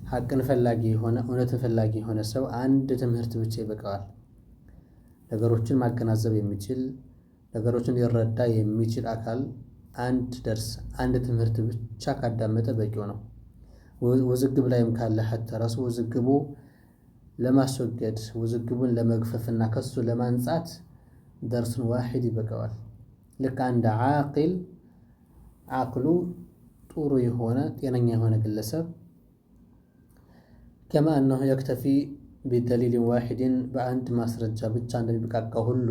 ሐቅን ፈላጊ የሆነ እውነትን ፈላጊ የሆነ ሰው አንድ ትምህርት ብቻ ይበቃዋል። ነገሮችን ማገናዘብ የሚችል ነገሮችን ሊረዳ የሚችል አካል አንድ ደርስ አንድ ትምህርት ብቻ ካዳመጠ በቂው ነው። ውዝግብ ላይም ካለ ሐታ ራሱ ውዝግቡ ለማስወገድ ውዝግቡን ለመግፈፍና ከሱ ለማንጻት ደርሱን ዋሂድ ይበቃዋል። ልክ አንድ ዓቂል ዓቅሉ ጥሩ የሆነ ጤነኛ የሆነ ግለሰብ ከማ አነሁ የክተፊ ቢደሊልን ዋሂድን በአንድ ማስረጃ ብቻ እንደሚበቃቃው ሁሉ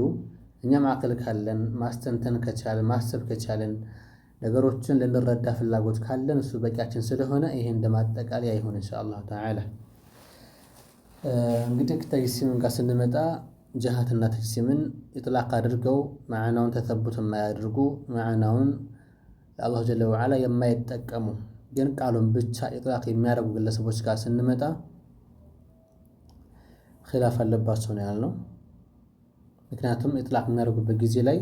እኛም ዓቅል ካለን ማስተንተን ከቻለን ማሰብ ከቻለን ነገሮችን ልንረዳ ፍላጎት ካለን እሱ በቂያችን ስለሆነ ይሄ እንደማጠቃለያ ይሁን ኢንሻአላህ ተዓላ። እንግዲህ ተጅሲምን ጋር ስንመጣ ጀሃትና ተጅሲምን ኢጥላቅ አድርገው ማዕናውን ተተቡት የማያደርጉ ማዕናውን ለአላህ ጀለ ወዐላ የማይጠቀሙ ግን ቃሉን ብቻ ኢጥላቅ የሚያደርጉ ግለሰቦች ጋር ስንመጣ ኺላፍ አለባቸው ነው ያልነው። ምክንያቱም ኢጥላቅ የሚያደርጉበት ጊዜ ላይ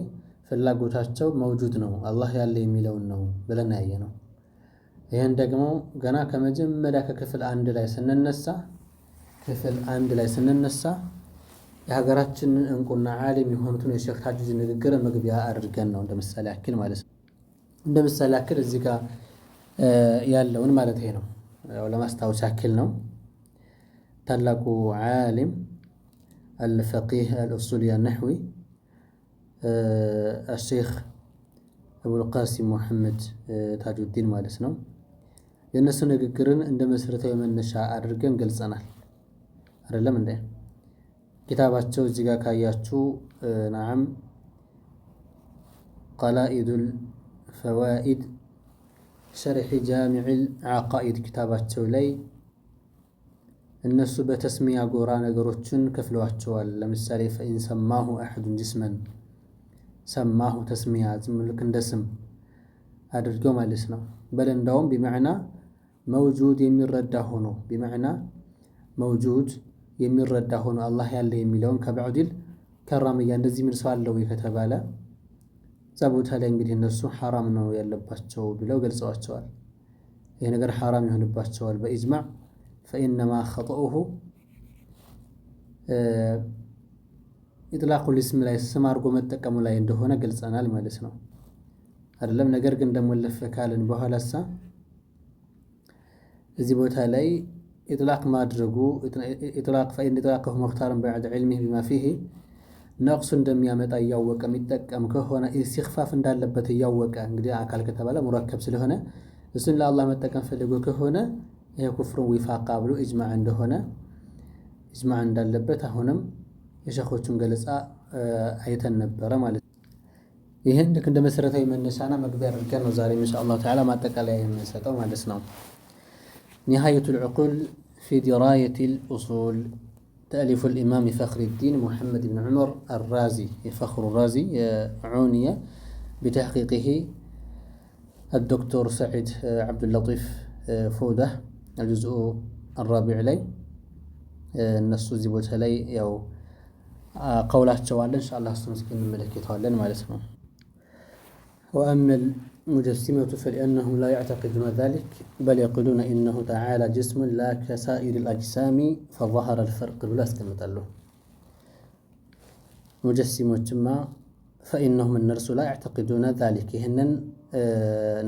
ፍላጎታቸው መውጁድ ነው አላህ ያለ የሚለውን ነው ብለን ያየነው። ይህን ደግሞ ገና ከመጀመሪያ ከክፍል አንድ ላይ ስንነሳ የሀገራችንን እንቁና ዓሊም የሆኑትን የሼክ ታጁድ ንግግር መግቢያ አድርገን ነው እንደምሳሌ ያክል ማለት ነው። እንደምሳሌ ያክል እዚህ ጋር ያለውን ማለት ይሄ ነው ያው ለማስታወስ ያክል ነው። ታላቁ ዓሊም አልፈቂህ አልኡሱሊ አልነሕዊ الشيخ أبو القاسم محمد تاج الدين ማለት ነው የነሱ ንግግርን እንደ መሰረታዊ መነሻ አድርገን ገልጸናል አይደለም እንዴ? ኪታባቸው እዚህ ጋር ካያችሁ نعم قلائد الفوائد شرح جامع العقائد ኪታባቸው ላይ እነሱ በተስሚያ ጎራ ነገሮችን ከፍለዋቸዋል። ለምሳሌ فإن سماه أحد جسما ሰማሁ ተስሚያ ዝም ልክ እንደ ስም አድርገው ማለት ነው። በል እንዳውም ቢመዕና መውጁድ የሚረዳ ሆኖ ቢመዕና መውጁድ የሚረዳ ሆኖ አላህ ያለ የሚለውን ከበዕዲል ከራምያ እንደዚህ ምን ሰው አለው ከተባለ እዛ ቦታ ላይ እንግዲህ እነሱ ሐራም ነው ያለባቸው ብለው ገልጸዋቸዋል። ይሄ ነገር ሐራም ይሆንባቸዋል በኢጅማዕ فإنما خطأه ኢጥላቁል እስም ላይ ስም አድርጎ መጠቀሙ ላይ እንደሆነ ገልጸናል ማለት ነው አይደለም። ነገር ግን ደግሞ ለፈካልን በኋላሳ እዚህ ቦታ ላይ ኢጥላቅ ማድረጉ ኢጥላቅ فإن إطلاقه مختار بعد علمه بما فيه ነቅሱ እንደሚያመጣ እያወቀ የሚጠቀም ከሆነ ኢስቲኽፋፍ እንዳለበት እያወቀ እንግዲህ አካል ከተባለ ሙረከብ ስለሆነ እሱን ለአላህ መጠቀም ፈልጎ ከሆነ ይሄ ኩፍሩን ዊፋቃ ብሎ ኢጅማዕ እንደሆነ ኢጅማዕ እንዳለበት አሁንም የሸኾቹን ገለጻ አይተን ነበረ ማለት ነው። ይሄን ልክ እንደ መሰረታዊ መነሻና መግቢያ አድርገን ነው ዛሬ ኢንሻአላህ ተዓላ ማጠቃለያ የምንሰጠው ማለት ነው። نهاية العقول في دراية الأصول تأليف الإمام فخر الدين محمد بن عمر الرازي فخر الرازي عنية بتحقيقه الدكتور سعيد عبد اللطيف فودة الجزء الرابع لي النص زبوت لي يو قولاتቸው አለ ኢንሻአላህ እሱን እስኪ እንመለከተዋለን ማለት ነው። وأما المجسمة فلأنهم لا يعتقدون ذلك بل يقولون إنه تعالى جسم لا كسائر الأجسام فظهر الفرق بلا استمتلوا مجسمة فإنهم النرس لا يعتقدون ذلك هنن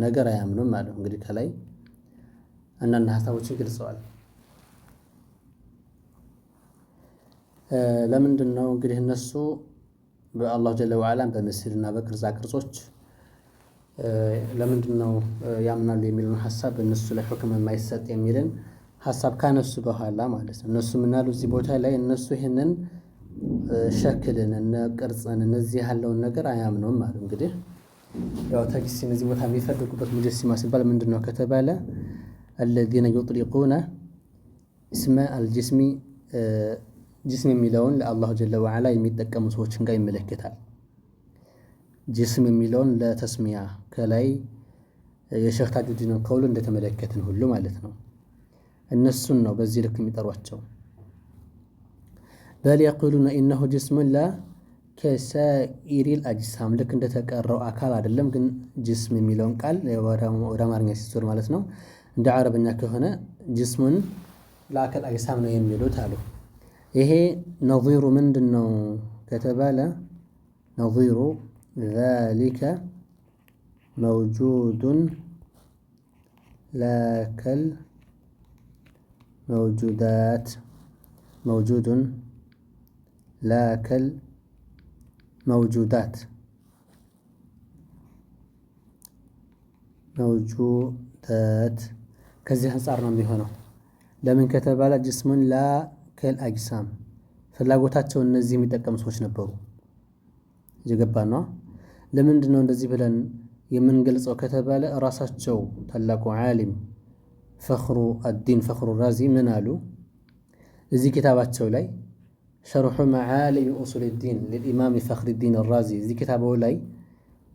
نجر يامنون ماله እንግዲህ ከላይ አንዳንድ ሐሳቦችን ገልጸዋል። ለምንድን ነው እንግዲህ እነሱ በአላህ ጀለ ወዐላ በምስልና በቅርጻ ቅርጾች ለምንድን ነው ያምናሉ የሚሉን ሐሳብ እነሱ ላይ ሁክም የማይሰጥ የሚልን ሐሳብ ካነሱ በኋላ ማለት ነው። እነሱ ምን አሉ እዚህ ቦታ ላይ እነሱ ይሄንን ሸክልን እና ቅርጽን እነዚህ ያለውን ነገር አያምኑም ማለት እንግዲህ ያው ተጅሲም እዚህ ቦታ የሚፈልጉበት ሙጀሲማ ሲባል ምንድነው ከተባለ الذين يطلقون اسم الجسم ጅስም የሚለውን ለአላህ ጀለ ወዐላ የሚጠቀሙ ሰዎችን ጋር ይመለከታል። ጅስም የሚለውን ለተስሚያ ከላይ የሼክ ታጁዲን ቀውል እንደተመለከትን ሁሉ ማለት ነው። እነሱን ነው በዚህ ልክ የሚጠሯቸው። በል يقولون انه جسم لا كسائر الاجسام ልክ እንደተቀረው አካል አይደለም። ግን ጅስም የሚለውን ቃል ወደ አማርኛ ሲዞር ማለት ነው እንደ አረብኛ ከሆነ ጅስሙን ለአካል አጅሳም ነው የሚሉት አሉ። ይሄ ነዚሩ ምንድን ነው ከተባለ ነዚሩ ዛሊከ መውጁዱን ላከል መውጁዳት መውጁዱን ላከል መውጁዳት መውጁዳት ከዚህ አንጻር ነው የሚሆነው። ለምን ከተባለ ጅስሙን ላከል አጅሳም ፍላጎታቸው እነዚህ የሚጠቀሙ ሰዎች ነበሩ። እየገባን ነው። ለምንድን ነው እንደዚህ ብለን የምንገልጸው ከተባለ ራሳቸው ታላቁ ዓሊም ፈኽሩ አዲን ፈኽሩ ራዚ ምን አሉ? እዚህ ኪታባቸው ላይ ሸርሑ መዓሊም ኡሱል ዲን ለልኢማም ፈኽሪ ዲን ራዚ እዚህ ኪታባው ላይ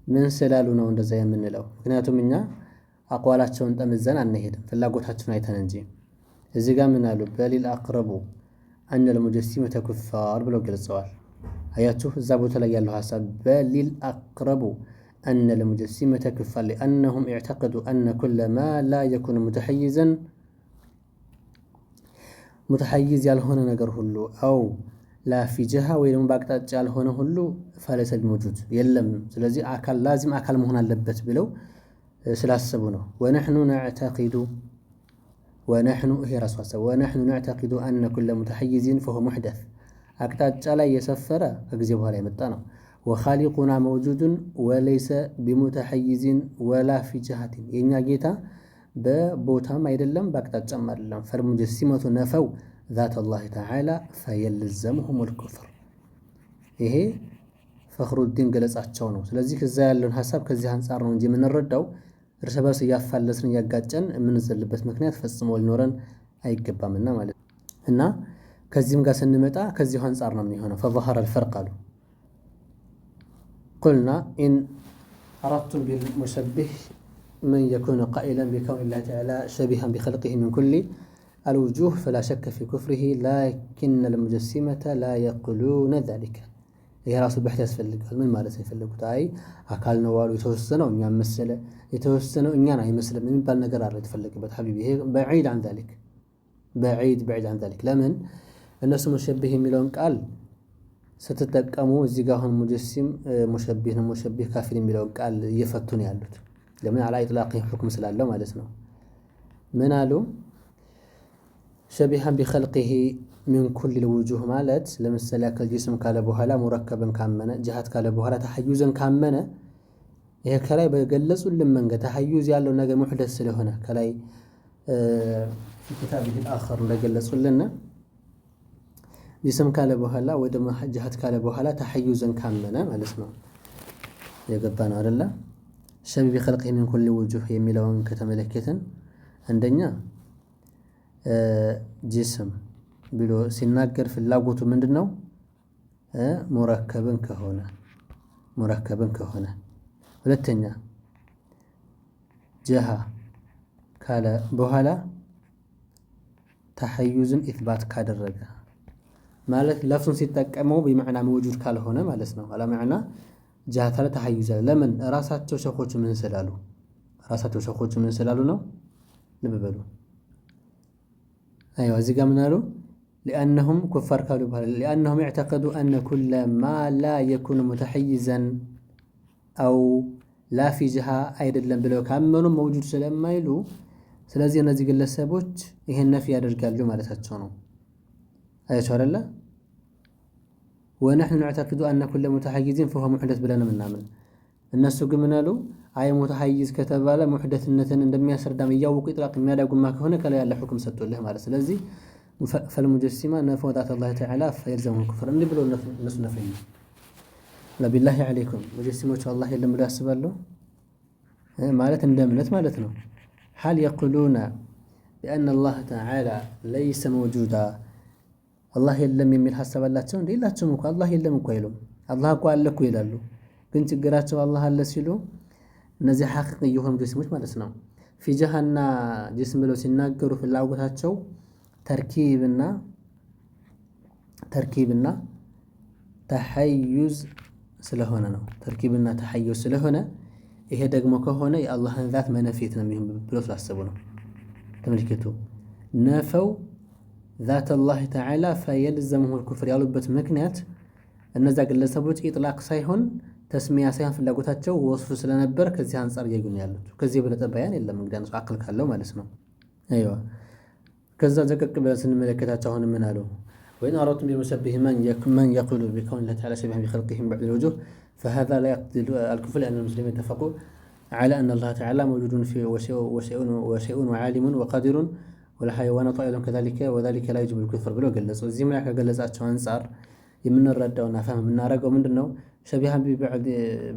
ምን ስላሉ ነው እንደዛ የምንለው? ምክንያቱም እኛ አቋላቸውን ጠምዘን አንሄድም፣ ፍላጎታቸውን አይተን እንጂ። እዚህ ጋር ምን አሉ? በሊል አቅረቡ አነል ሙጀሲመተ ኩፋር ብለው ገልጸዋል። አያችሁ እዛ ቦታ ላይ ያለው ሐሳብ በሊል አቅረቡ አነል ሙጀሲመተ ኩፋር ሊአነሁም ኢዕተቀዱ አነ ኩለ ማ ላ የኩኑ ሙተሐይዝ ያልሆነ ነገር ሁሉ አው ላ ፊ ጅሃ ወይ ደግሞ በአቅጣጫ ያልሆነ ሁሉ ፈለሰ ቢመውጁድ የለም፣ ስለዚህ አካል ላዚም አካል መሆን አለበት ብለው ስላሰቡ ነው። ወነሕኑ ይሄ ራሱ ሐሳብ ወነሕኑ ነዕተቂዱ አነ ኩለ ሙተሐይዝን ፈሁ ሙሕደት አቅጣጫ ላይ የሰፈረ ከጊዜ በኋላ የመጣ ነው። ወኻሊቁና መውጁዱን ወለይሰ ቢሙተሐይዝን ወላ ፊ ጅሃትን የእኛ ጌታ በቦታም አይደለም በአቅጣጫም አይደለም። ፈልሙጀሲመቱ ነፈው ዛተ ላህ ተዓላ ፈየልዘሙሁም ልኩፍር። ይሄ ፈኽሩዲን ገለጻቸው ነው። ስለዚህ እዛ ያለውን ሐሳብ ከዚህ አንጻር ነው እንጂ የምንረዳው እርስ በርስ እያፋለስን እያጋጨን የምንዘልበት ምክንያት ፈጽሞ ሊኖረን አይገባምና ማለት ነው። እና ከዚህም ጋር ስንመጣ ከዚሁ አንጻር ነው የሚሆነው። ፈظهر الفرق አሉ قلنا إن أردتم بالمشبه من يكون قائلا بكون الله تعالى شبيها بخلقه من كل الوجوه فلا شك في كفره لكن المجسمة لا يقولون ذلك ይሄ ራሱ በሕት ያስፈልጋል። ምን ማለት ነው የፈለጉት? አይ አካል ነው ዋሉ የተወሰነው እኛን መሰለ የተወሰነው እኛን አይመስልም የሚባል ነገር አለ የተፈለገበት ሐቢቢ። ይሄ بعيد عن ذلك بعيد عن ذلك። ለምን እነሱ ሙሸቢህ የሚለውን ቃል ስትጠቀሙ እዚህ ጋር አሁን ሙጀሲም ሙሸቢህ ነው ሙሸቢህ ካፊር የሚለውን ቃል እየፈቱ ነው ያሉት። ለምን አላ ኢጥላቅ ሁክም ስላለው ማለት ነው። ምን አሉ? ሸቢሃን ቢኸልቂሂ ሚን ኩል ልውጁህ ማለት ለምሳሌ አካል ጅስም ካለ በኋላ ሙረከብን ካመነ ጅሃት ካለ በኋላ ተሐዩዘን ካመነ ይሄ ከላይ በገለጹልን መንገድ ተሐዩዝ ያለው ነገር ሙሕደት ስለሆነ ከላይ ኪታቢህ አኸር እንደገለጹልን ጅስም ካለ በኋላ ወደ ጅሃት ካለ በኋላ ተሐዩዘን ካመነ ማለት ነው። የገባ ነው አይደለ? ሸቢ ቢኸልቂሂ ሚን ኩል ልውጁህ የሚለውን ከተመለከትን አንደኛ ጅስም ብሎ ሲናገር ፍላጎቱ ምንድን ነው? ሙረከብን ከሆነ ሁለተኛ ጀሃ ካለ በኋላ ተሐዩዝን ኢትባት ካደረገ ማለት ለፍሱን ሲጠቀመው በመዕና መውጁድ ካልሆነ ማለት ነው። አላ መዕና ጀሃት አለ ተሐዩዝ አለ። ለምን ራሳቸው ሸኾቹ ምን ስላሉ ነው? ልብ በሉ። አይዋ እዚህ ጋር ምን አሉ? ሊአነሁም ኩፋር ካሉ በኋላ ሊአነሁም ያዕተቀዱ አነ ኩለ ማ ላ የኩኑ ሙተሐይዘን አው ላ ፊ ጅሃ አይደለም ብለው ካመኑ መውጁድ ስለማይሉ፣ ስለዚህ እነዚህ ግለሰቦች ይሄን ነፊ ያደርጋሉ ማለታቸው ነው። አያቸው አይደለ? ወነሕኑ ነዕተቂዱ አነ ኩለ ሙተሐይዝን ፈሁወ ሙሕደት ብለን ምናምን። እነሱ ግን ምን አሉ? አይ ሙተሐይዝ ከተባለ ሙሕደትነትን እንደሚያስረዳም እያወቁ ኢጥላቅ የሚያደርጉማ ከሆነ ከላይ ያለ ሁክም ሰጥቶልህ ማለት። ስለዚህ ፈልሙጀሲማ ነፈው ዛተ ላህ ተዓላ ፈየልዘሙሁም ኩፍር እንዲህ ብሎ እነሱ ነፈዩ። ለቢላሂ ዓለይኩም ሙጀሲሞቹ አላህ የለም ብሎ ያስባሉ ማለት እንደ እምነት ማለት ነው። ሀል የቁሉነ ቢአነ አላህ ተዓላ ለይሰ መውጁዳ አላህ የለም የሚል ሀሳብ አላቸው እንዴ? የላቸውም እኮ አላህ የለም እኮ አይሉም። አላህ እኮ አለ እኮ ይላሉ። ግን ችግራቸው አላህ አለ ሲሉ እነዚህ ሐቂቅ የሆኑ ጅስሞች ማለት ነው ፊ ጅሃና ጅስም ብለው ሲናገሩ ፍላጎታቸው ተርኪብና ተሐዩዝ ስለሆነ ነው። ተርኪብና ተሐዩዝ ስለሆነ ይሄ ደግሞ ከሆነ የአላህን ዛት መነፊት ነው የሚሆን ብለው ስላሰቡ ነው። ተመልከቱ፣ ነፈው ذات الله تعالى فيلزمه الكفر ያሉበት ምክንያት እነዛ ግለሰቦች ኢጥላቅ ሳይሆን ተስሚያ ሳይሆን ፍላጎታቸው ወስፍ ስለነበር ከዚህ አንፃር እያዩን ያሉት። ከዚህ የበለጠ በያን የለም እንግዲህ አንሱ አቅል ካለው ማለት ነው። አይዋ ከዛ ዘቀቅ ብለን ስንመለከታቸው አሁን ምን አለው? وإن أردتم بمشبه من يقول بكون الله تعالى شبيها بخلقه من بعض الوجوه فهذا لا يقتضي الكفر لأن المسلمين اتفقوا على أن الله تعالى موجود في وشيء وعالم وقادر والحيوانات أيضا كذلك وذلك لا يجب الكفر بلو قلص وزي ما قلصاتቸው አንፃር የምንረዳውና ፈህም የምናረጋው ምንድነው? ሸቢሃ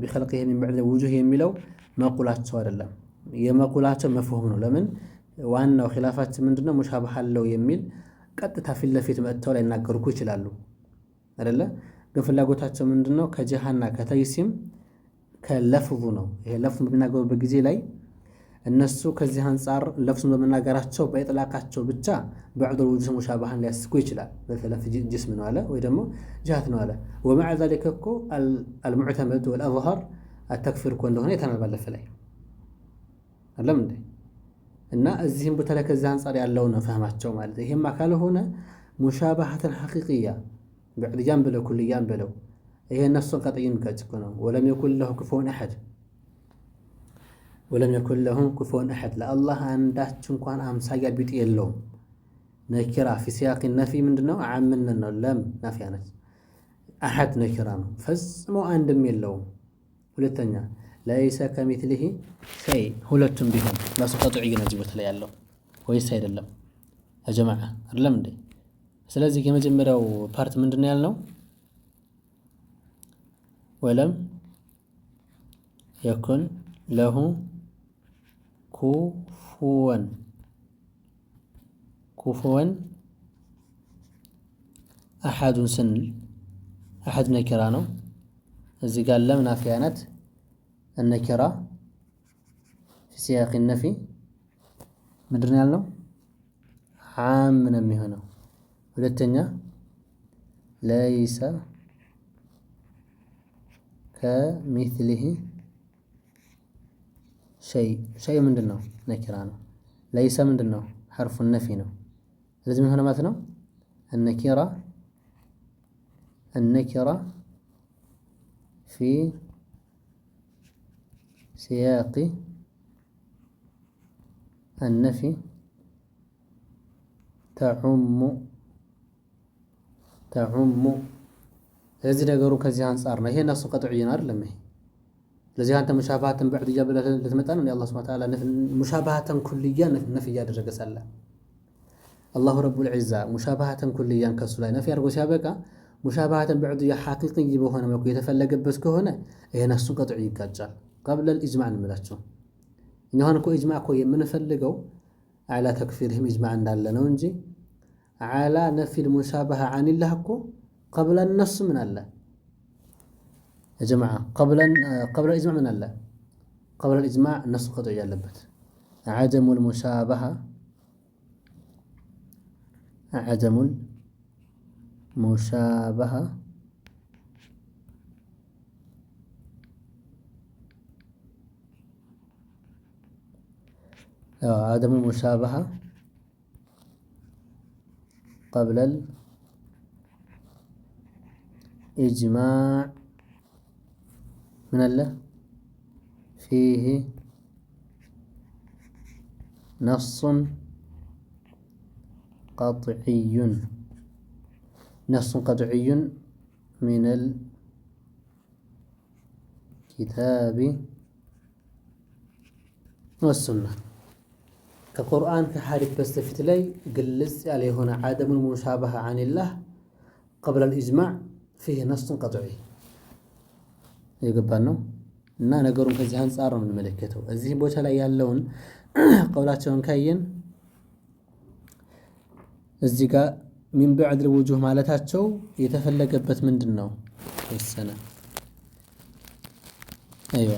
بخلقه من بعض الوجوه የሚለው መቁላቸው አይደለም፣ የመቁላቸው መፍሁም ነው። ለምን ዋናው ኺላፋችን ምንድነው? ሙሻባህ አለው የሚል ቀጥታ ፊት ለፊት መጥተው ላይ እናገሩኩ ይችላሉ አይደለ? ግን ፍላጎታቸው ምንድነው? ከጀሃና ከተይሲም ከለፍዙ ነው። ይሄ ለፍዙ በሚናገሩበት ጊዜ ላይ እነሱ ከዚህ አንፃር ለፍዙን በመናገራቸው በኢጥላቃቸው ብቻ بعض الوجوه ሙሻባህን ሊያስኩ ይችላል። በተለፍ ጅስም ነው አለ ወይ ደግሞ ጅሃት ነው አለ። ومع ذلك እኮ المعتمد والأظهر التكفير እኮ እንደሆነ የተናባለፈ ላይ አይደለም እንዴ? እና እዚህም ቦታ ላይ ከዚህ አንፃር ያለው ነው ፈህማቸው ማለት። ይሄም አካል ሆነ ሙሻባሃተን ሐቂቂያ بعديان بለው ኩልያን በለው ይሄ እነሱን ከጠይን ከጭቁ ነው። ولم يكن له كفوا احد ولم يكن له كفوا احد ለአላህ አንዳች እንኳን አምሳያ ቢጥ የለውም። ነኪራ في سياق النفي ምንድነው? አምነን ነው። ለም ናፊያ ነች። አሐድ ነኪራ ነው፣ ፈጽሞ አንድም የለውም። ሁለተኛ ليس كمثله شيء ሁለቱም ቢሆን ራሱ ቀጥዒ ነው እዚህ ቦታ ላይ ያለው ወይስ አይደለም? ጀማዓ አይደለም እንዴ? ስለዚህ የመጀመሪያው ፓርት ምንድነው ያልነው? ወለም يكن له كفوا أحد سنل أحد نكرة ነው። እዚህ ጋር ለም ናፊያ ናት። النكرة في سياق النفي ምንድነው ያልነው? ዓም ነው የሚሆነው። ሁለተኛ ليس كمثله شيء ምንድነው? ነኪራ ነው። ليس ምንድነው? حرف النفي ነው። ስለዚህ ምን ሆነ ማለት ነው? النكرة في سياق النفي تعم ስለዚህ ነገሩ ከዚህ አንፃር ነው። ይሄ ነፍሱ ቀጥዒን አይደለም። ይሄ ስለዚህ አንተ ሙሻባሃተን በዕድያ ብለህ ልትመጣ ነው። አላህ ሱብሓነሁ ወተዓላ ሙሻባሃተን ኩልያ ነፍ እያደረገ ሳለ አላሁ ረቡል ዒዛ ሙሻባሃተን ኩልያን ከሱ ላይ ነፍ ያድርጎ ሲያበቃ ሙሻባሃተን በዕድያ ሐቂቂ በሆነ መልኩ የተፈለገበት ከሆነ ይሄ ነፍሱ ቀጥዒ ይጋጫል። قبل الإجماع እንምላቸው እኛ አሁን እኮ ኢጅማዕ እኮ የምንፈልገው አላ ተክፊርህም ኢጅማዕ እንዳለ ነው እንጂ አላ ነፊል ሙሻባሃ ዐኒላህ እኮ قبل النص من الله يا جماعة قبل الإجماع من الله قبل الإجماع النص قطعي ያለበት عدم المشابهة عدم المشابهة قبل الإجماع من الله فيه نص قطعي من الكتاب والسنة كقرآن كحادث بستفت لي قلز عليه هنا عدم المشابهة عن الله قبل الإجماع فيه نص قطعي يقبلنا እና ነገሩን ከዚህ አንፃር ነው የምንመለከተው። እዚህ ቦታ ላይ ያለውን ቀውላቸውን ካየን እዚህ ጋር ሚን በዕድ الوجوه ማለታቸው የተፈለገበት ምንድነው? ወሰነ አይዋ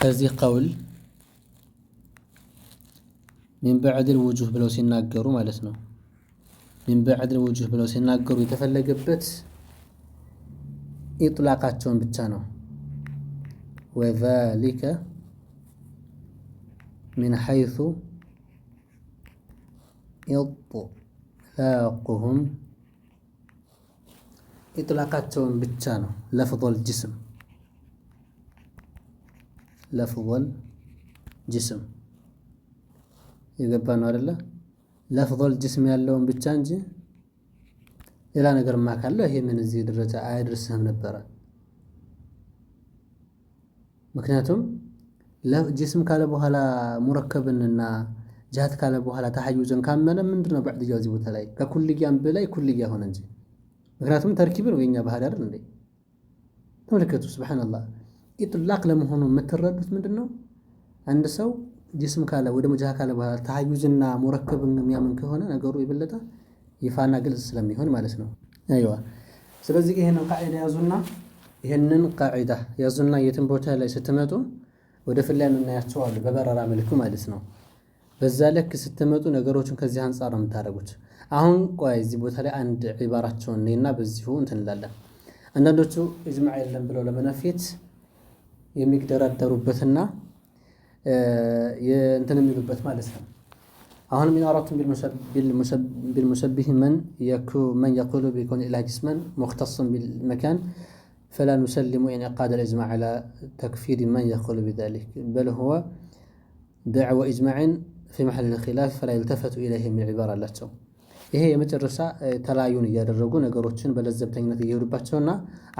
ከዚህ ቀውል ሚን በዕድ الوجوه ብለው ሲናገሩ ማለት ነው። ሚን በዕድ الوجوه ብለው ሲናገሩ የተፈለገበት ኢጥላቃቸውን ብቻ ነው። وذلك من حيث ኢጥላቁሁም ኢጥላቃቸውን ብቻ ነው። ለፍظል ጅስም የገባ ነው አይደለ? ለፍظል ጅስም ያለውን ብቻ እንጂ ሌላ ነገርማ ካለው ይሄ ምን እዚህ ደረጃ አያደርስህም ነበረ። ምክንያቱም ጅስም ካለ በኋላ ሙረከብንና ጃት ካለ በኋላ ተሐዩዝን ካመነ ምንድነው በዕድያው እዚህ ቦታ ላይ ከኩልያም በላይ ኩልያ ሆነ እንጂ። ምክንያቱም ተርኪብ ነው የኛ ባህል አይደል እንዴ? ተመልከቱ ሱብሃንአላህ። ኢጥላቅ ለመሆኑ የምትረዱት ምንድነው? አንድ ሰው ጅስም ካለ ወይ ደግሞ ጃህ ካለ በኋላ ተሐዩዝና ሙረከብን የሚያምን ከሆነ ነገሩ የበለጠ ይፋና ግልጽ ስለሚሆን ማለት ነው። አይዋ ስለዚህ ይሄንን ቃዒዳ ያዙና ይሄንን ቃዒዳ ያዙና የትም ቦታ ላይ ስትመጡ ወደ ፍላይ የምናያቸው አሉ በበረራ መልኩ ማለት ነው። በዛ ልክ ስትመጡ ነገሮችን ከዚህ አንፃር ነው የምታደርጉት። አሁን ቆይ እዚህ ቦታ ላይ አንድ ዒባራቸውን ነውና በዚሁ እንትን እንላለን። አንዳንዶቹ ኢጅማዕ የለም ብለው ለመነፊት የሚደራደሩበትና እንትን የሚሉበት ማለት ነው። አሁን من أردتم بالمشبه من يقول بكون الإله جسما مختصا بالمكان فلا نسلم انعقاد الإجماع على تكفير من يقول بذلك بل هو دعوى إجماع في محل الخلاف فلا يلتفت إليه من عبارة الله. ይሄ የመጨረሻ ተላዩን እያደረጉ ነገሮችን በለዘብተኝነት እየሄዱባቸውና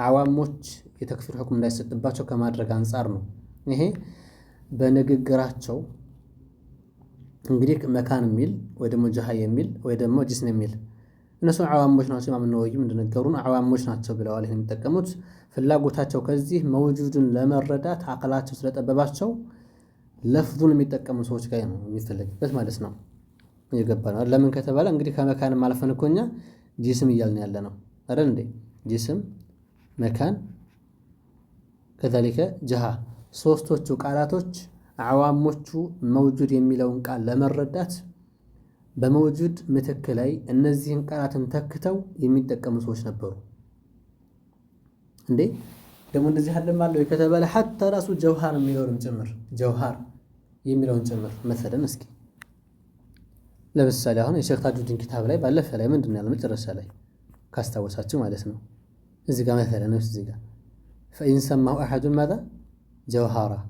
አዋሞች የተክፊር ሁክም እንዳይሰጥባቸው ከማድረግ አንፃር ነው። ይሄ በንግግራቸው እንግዲህ መካን የሚል ወይ ደግሞ ጀሃ የሚል ወይ ደግሞ ጅስም የሚል እነሱ አዋሞች ናቸው። ኢማም ነወዊም እንደነገሩን አዋሞች ናቸው ብለዋል። ይሄን የሚጠቀሙት ፍላጎታቸው ከዚህ መውጁድን ለመረዳት አቅላቸው ስለጠበባቸው ለፍዙን የሚጠቀሙ ሰዎች ጋር ነው የሚፈለግበት ማለት ነው። ይገባናል። ለምን ከተባለ እንግዲህ ከመካን ማለፈን እኮ እኛ ጅስም እያልን ያለ ነው አይደል እንዴ? ጅስም፣ መካን ከዛሊከ ጀሃ ሶስቶቹ ቃላቶች አዋሞቹ መውጁድ የሚለውን ቃል ለመረዳት በመውጁድ ምትክ ላይ እነዚህን ቃላትን ተክተው የሚጠቀሙ ሰዎች ነበሩ። እንዴ ደግሞ እንደዚህ አለማለው ከተባለ ሐታ ራሱ ጀውሃር የሚለውን ጭምር ጀውሃር የሚለውን ጭምር መሰለን እስኪ ለምሳሌ አሁን የሼክ ታጁዲን ኪታብ ላይ ባለፈ ላይ ምንድነው ያለው መጨረሻ ላይ ካስታወሳችሁ ማለት ነው። እዚህ ጋር መሰለን ነው እዚህ ጋር فإن سماه أحد ماذا جوهرا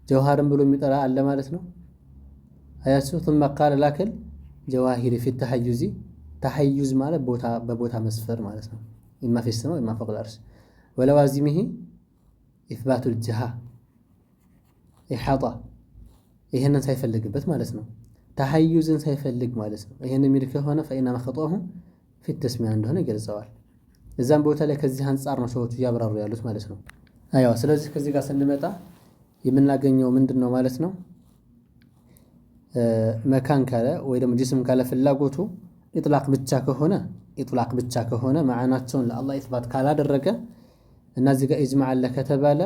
ጀውሃርን ብሎ የሚጠራ አለ ማለት ነው። አያችሁ ثم قال لكن جواهر في التحيز ተሐዩዝ ማለት በቦታ መስፈር ማለት ነው። إما في السماء إما فوق العرش ولوازمه إثبات الجهة إحاطة ይሄንን ሳይፈልግበት ማለት ነው። ተሐዩዝን ሳይፈልግ ማለት ነው። ይሄን የሚል ከሆነ فإنما خطأه في التسمية እንደሆነ ይገልጸዋል። እዛም ቦታ ላይ ከዚህ አንፃር ነው ሰዎቹ ያብራሩ ያሉት ማለት ነው። አይዋ ስለዚህ ከዚህ ጋር ስንመጣ የምናገኘው ምንድነው ማለት ነው? መካን ካለ ወይ ደግሞ ጅስም ካለ ፍላጎቱ ኢጥላቅ ብቻ ከሆነ ማዕናቸውን ለአላህ ኢስባት ካላደረገ እና እዚህ ጋር ኢጅማዕ አለ ከተባለ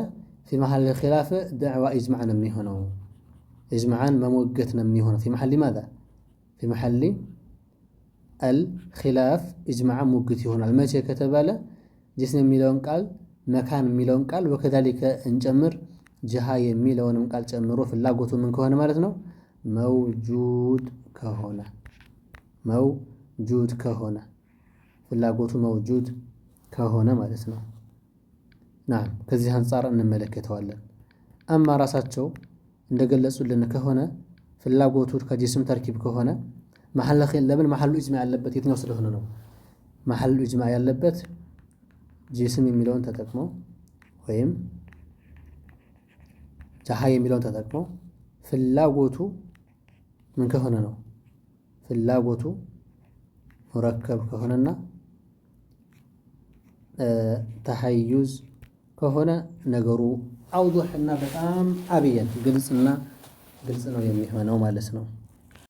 في محل الخلاف دعوى إجماع ነው የሚሆነው። ኢጅማዕን መሞገት ነው የሚሆነው። في محل ماذا في محل الخلاف ኢጅማዕ ሙግት ይሆናል። መቼ ከተባለ ጅስም የሚለውን ቃል መካን የሚለውን ቃል ወከዛሊከ እንጨምር ጀሃ የሚለውንም ቃል ጨምሮ ፍላጎቱ ምን ከሆነ ማለት ነው? መውጁድ ከሆነ ፍላጎቱ መውጁድ ከሆነ ማለት ነው። ናም ከዚህ አንፃር እንመለከተዋለን። አማ ራሳቸው እንደገለጹልን ከሆነ ፍላጎቱ ከጅስም ተርኪብ ከሆነ ለምን መሐሉ ኢጅማዕ ያለበት የትኛው ስለሆነ ነው? መሐሉ ኢጅማዕ ያለበት ጅስም የሚለውን ተጠቅመው ወይም ጀሃ የሚለውን ተጠቅመው ፍላጎቱ ምን ከሆነ ነው? ፍላጎቱ ሙረከብ ከሆነና ተሐዩዝ ከሆነ ነገሩ አውዱህ እና በጣም አብየን ግልጽ ነው የሚሆነው ማለት ነው።